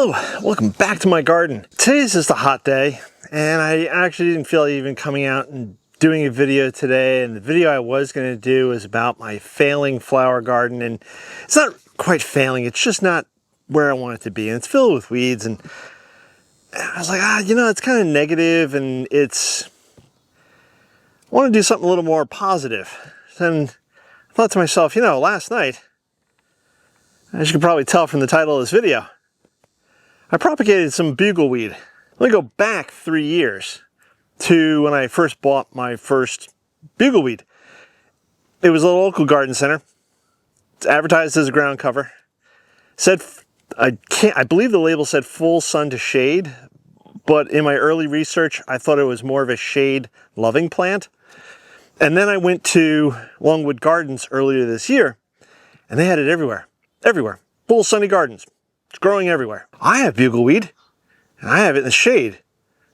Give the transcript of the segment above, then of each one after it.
Hello, welcome back to my garden. Today's just a hot day, and I actually didn't feel like even coming out and doing a video today, and the video I was going to do is about my failing flower garden, and it's not quite failing, it's just not where I want it to be, and it's filled with weeds, and I was like, it's kind of negative, and I want to do something a little more positive. And I thought to myself, last night, as you can probably tell from the title of this video, I propagated some bugleweed. Let me go back 3 years to when I first bought my first bugleweed. It was at a local garden center. It's advertised as a ground cover. I believe the label said full sun to shade, but in my early research, I thought it was more of a shade loving plant. And then I went to Longwood Gardens earlier this year, and they had it everywhere. Everywhere. Full sunny gardens. It's growing everywhere. I have bugleweed, and I have it in the shade.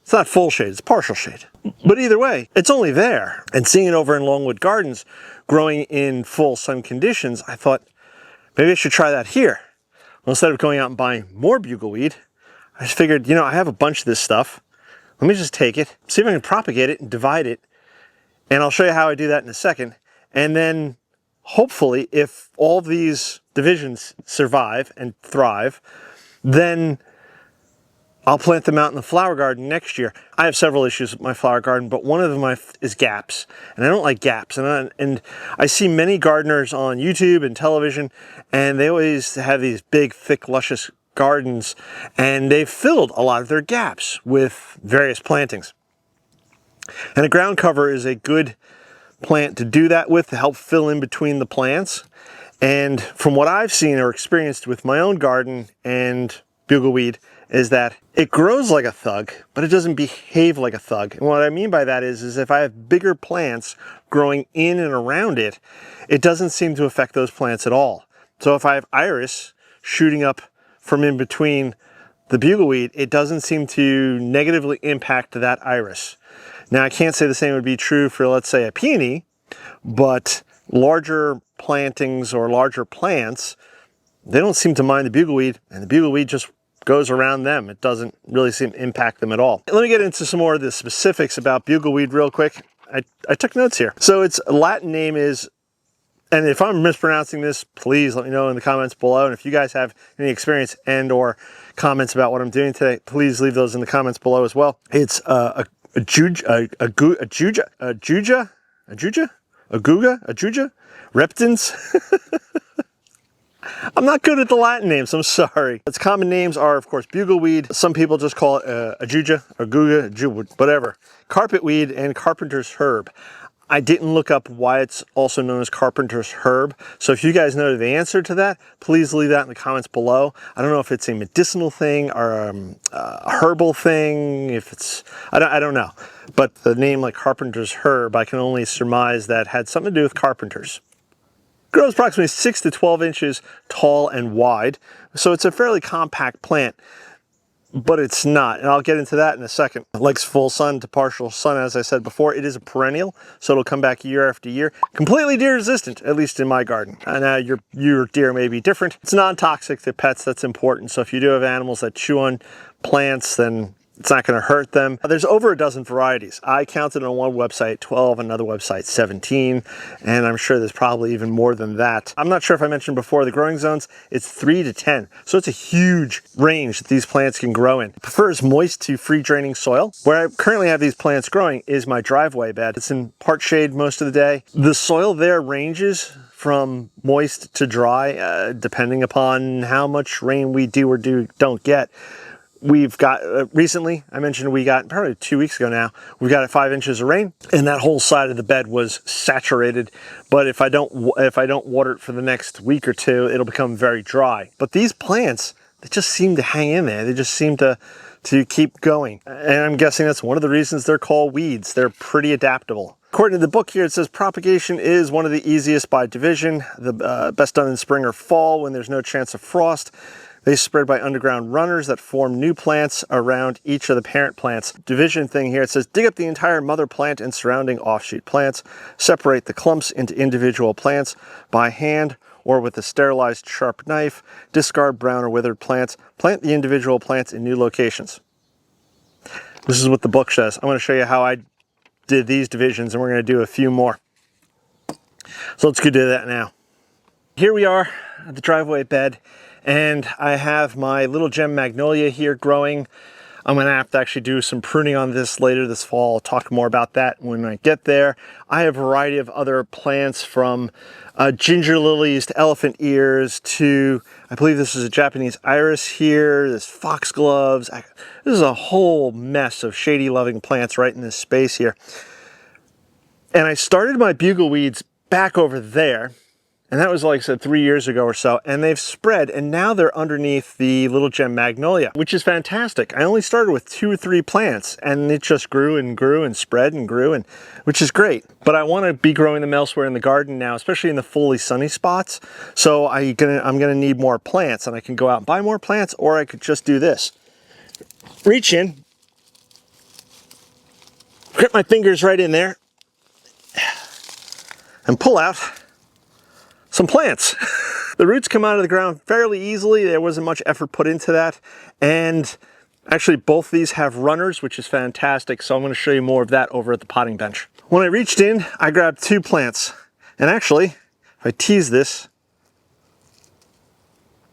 It's not full shade, it's partial shade. But either way, it's only there. And seeing it over in Longwood Gardens, growing in full sun conditions, I thought, maybe I should try that here. Well, instead of going out and buying more bugleweed, I just figured, I have a bunch of this stuff. Let me just take it, see if I can propagate it and divide it. And I'll show you how I do that in a second. And then hopefully, if all these divisions survive and thrive, then I'll plant them out in the flower garden next year. I have several issues with my flower garden, but one of them is gaps. And I don't like gaps. And I see many gardeners on YouTube and television, and they always have these big, thick, luscious gardens, and they've filled a lot of their gaps with various plantings. And a ground cover is a good plant to do that with, to help fill in between the plants. And from what I've seen or experienced with my own garden and bugleweed is that it grows like a thug, but it doesn't behave like a thug. And what I mean by that is if I have bigger plants growing in and around it, it doesn't seem to affect those plants at all. So if I have iris shooting up from in between the bugleweed, it doesn't seem to negatively impact that iris. Now, I can't say the same would be true for, let's say, a peony, but larger plantings or larger plants, they don't seem to mind the bugleweed, and the bugleweed just goes around them. It doesn't really seem to impact them at all. Let me get into some more of the specifics about bugleweed real quick. I took notes here. So its Latin name is, and if I'm mispronouncing this, please let me know in the comments below. And if you guys have any experience and or comments about what I'm doing today, please leave those in the comments below as well. It's Ajuga, reptans. I'm not good at the Latin names, I'm sorry. Its common names are, of course, bugleweed. Some people just call it ajuga, whatever. Carpetweed and carpenter's herb. I didn't look up why it's also known as carpenter's herb. So if you guys know the answer to that, please leave that in the comments below. I don't know if it's a medicinal thing or a herbal thing. If it's, I don't know. But the name like carpenter's herb, I can only surmise that had something to do with carpenters. Grows approximately 6 to 12 inches tall and wide. So it's a fairly compact plant. But it's not, and I'll get into that in a second. It likes full sun to partial sun, as I said before. It is a perennial, so it'll come back year after year. Completely deer resistant, at least in my garden. And your deer may be different. It's non-toxic to pets, that's important. So if you do have animals that chew on plants, then it's not going to hurt them. There's over a dozen varieties. I counted on one website 12, another website 17, and I'm sure there's probably even more than that. I'm not sure if I mentioned before, the growing zones, it's 3 to 10. So it's a huge range that these plants can grow in. It prefers moist to free draining soil. Where I currently have these plants growing is my driveway bed. It's in part shade most of the day. The soil there ranges from moist to dry, depending upon how much rain we do or don't get. We've got, recently, I mentioned we got, probably 2 weeks ago now, we got 5 inches of rain, and that whole side of the bed was saturated. But if I don't water it for the next week or two, it'll become very dry. But these plants, they just seem to hang in there. They just seem to keep going. And I'm guessing that's one of the reasons they're called weeds. They're pretty adaptable. According to the book here, it says propagation is one of the easiest by division. The best done in spring or fall when there's no chance of frost. They spread by underground runners that form new plants around each of the parent plants. Division thing here, it says dig up the entire mother plant and surrounding offshoot plants. Separate the clumps into individual plants by hand or with a sterilized sharp knife, discard brown or withered plants, plant the individual plants in new locations. This is what the book says. I'm going to show you how I did these divisions, and we're going to do a few more. So let's go do that now. Here we are at the driveway bed, and I have my little gem magnolia here growing. I'm going to have to actually do some pruning on this later this fall. I'll talk more about that when I get there. I have a variety of other plants, from ginger lilies to elephant ears to, I believe this is a Japanese iris here, this foxgloves. This is a whole mess of shady loving plants right in this space here. And I started my bugleweeds back over there. And that was, like I said, 3 years ago or so, and they've spread, and now they're underneath the little gem magnolia, which is fantastic. I only started with 2 or 3 plants, and it just grew and grew and spread and grew, and which is great. But I want to be growing them elsewhere in the garden now, especially in the fully sunny spots. So I'm gonna need more plants, and I can go out and buy more plants, or I could just do this. Reach in, grip my fingers right in there, and pull out some plants. The roots come out of the ground fairly easily. There wasn't much effort put into that. And actually both these have runners, which is fantastic. So I'm going to show you more of that over at the potting bench. When I reached in, I grabbed 2 plants. And actually, if I tease this,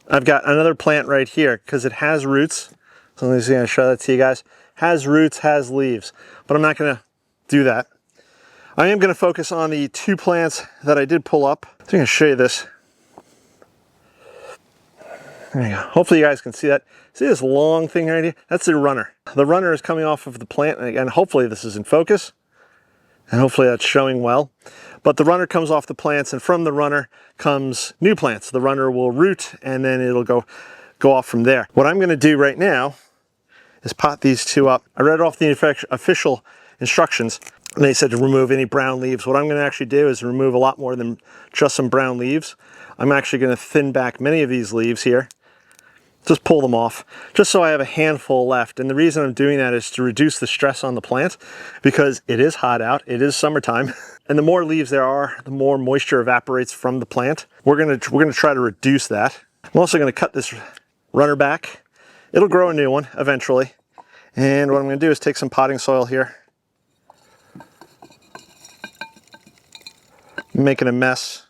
I've got another plant right here because it has roots. So let me see, I'll show that to you guys. Has roots, has leaves, but I'm not going to do that. I am going to focus on the 2 plants that I did pull up. So I'm going to show you this. There you go. Hopefully you guys can see that. See this long thing right here? That's the runner. The runner is coming off of the plant, and again, hopefully this is in focus, and hopefully that's showing well. But the runner comes off the plants, and from the runner comes new plants. The runner will root, and then it'll go off from there. What I'm going to do right now is pot these 2 up. I read off the official instructions. And they said to remove any brown leaves. What I'm going to actually do is remove a lot more than just some brown leaves. I'm actually going to thin back many of these leaves here. Just pull them off, just so I have a handful left. And the reason I'm doing that is to reduce the stress on the plant, because it is hot out, it is summertime. And the more leaves there are, the more moisture evaporates from the plant. We're going to try to reduce that. I'm also going to cut this runner back. It'll grow a new one eventually. And what I'm going to do is take some potting soil here. Making a mess.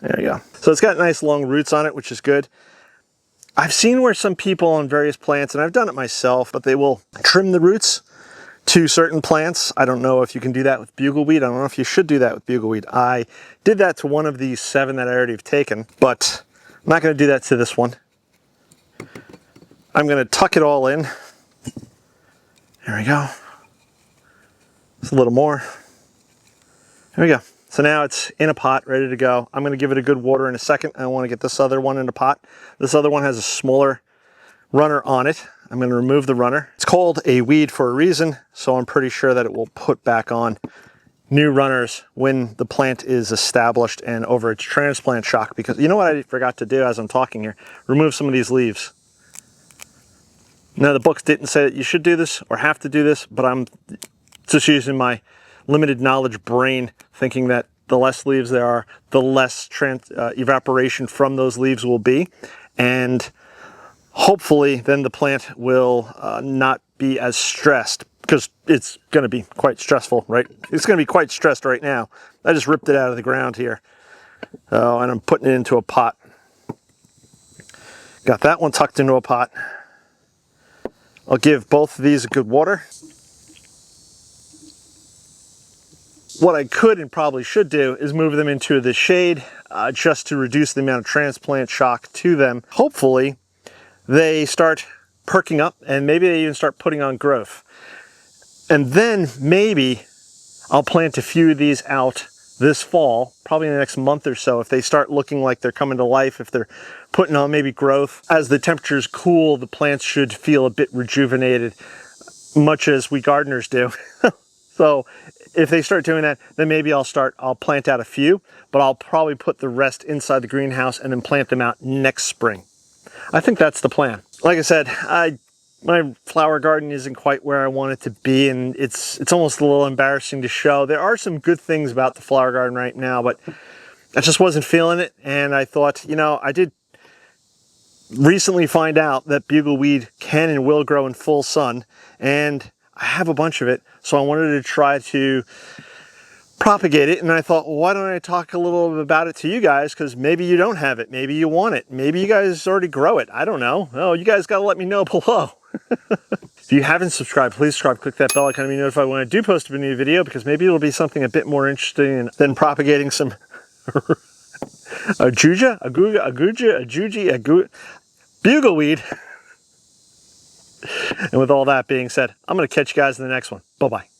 There you go. So it's got nice long roots on it, which is good. I've seen where some people on various plants, and I've done it myself, but they will trim the roots to certain plants. I don't know if you can do that with bugleweed. I don't know if you should do that with bugleweed. I did that to one of these 7 that I already have taken, but I'm not going to do that to this one. I'm going to tuck it all in. There we go. Just a little more. There we go. So now it's in a pot, ready to go. I'm going to give it a good water in a second. I want to get this other one in a pot. This other one has a smaller runner on it. I'm going to remove the runner. It's called a weed for a reason, so I'm pretty sure that it will put back on new runners when the plant is established and over its transplant shock. Because you know what I forgot to do as I'm talking here? Remove some of these leaves. Now the books didn't say that you should do this or have to do this, but I'm just using my limited knowledge brain, thinking that the less leaves there are, the less evaporation from those leaves will be. And hopefully then the plant will not be as stressed, because it's going to be quite stressful, right? It's going to be quite stressed right now. I just ripped it out of the ground here. And I'm putting it into a pot. Got that one tucked into a pot. I'll give both of these a good water. What I could and probably should do is move them into the shade just to reduce the amount of transplant shock to them. Hopefully they start perking up and maybe they even start putting on growth. And then maybe I'll plant a few of these out this fall, probably in the next month or so, if they start looking like they're coming to life, if they're putting on maybe growth. As the temperatures cool, the plants should feel a bit rejuvenated, much as we gardeners do. So if they start doing that, then maybe I'll plant out a few, but I'll probably put the rest inside the greenhouse and then plant them out next spring. I think that's the plan. Like I said, I my flower garden isn't quite where I want it to be, and it's almost a little embarrassing to show. There are some good things about the flower garden right now, but I just wasn't feeling it, and I thought, you know, I did recently find out that bugleweed can and will grow in full sun, and I have a bunch of it, so I wanted to try to propagate it. And I thought, well, why don't I talk a little bit about it to you guys, because maybe you don't have it, maybe you want it, maybe you guys already grow it, I don't know. Oh, you guys got to let me know below. If you haven't subscribed, please subscribe, click that bell icon to be notified when I do post a new video, because maybe it'll be something a bit more interesting than propagating some bugleweed. And with all that being said, I'm going to catch you guys in the next one. Bye-bye.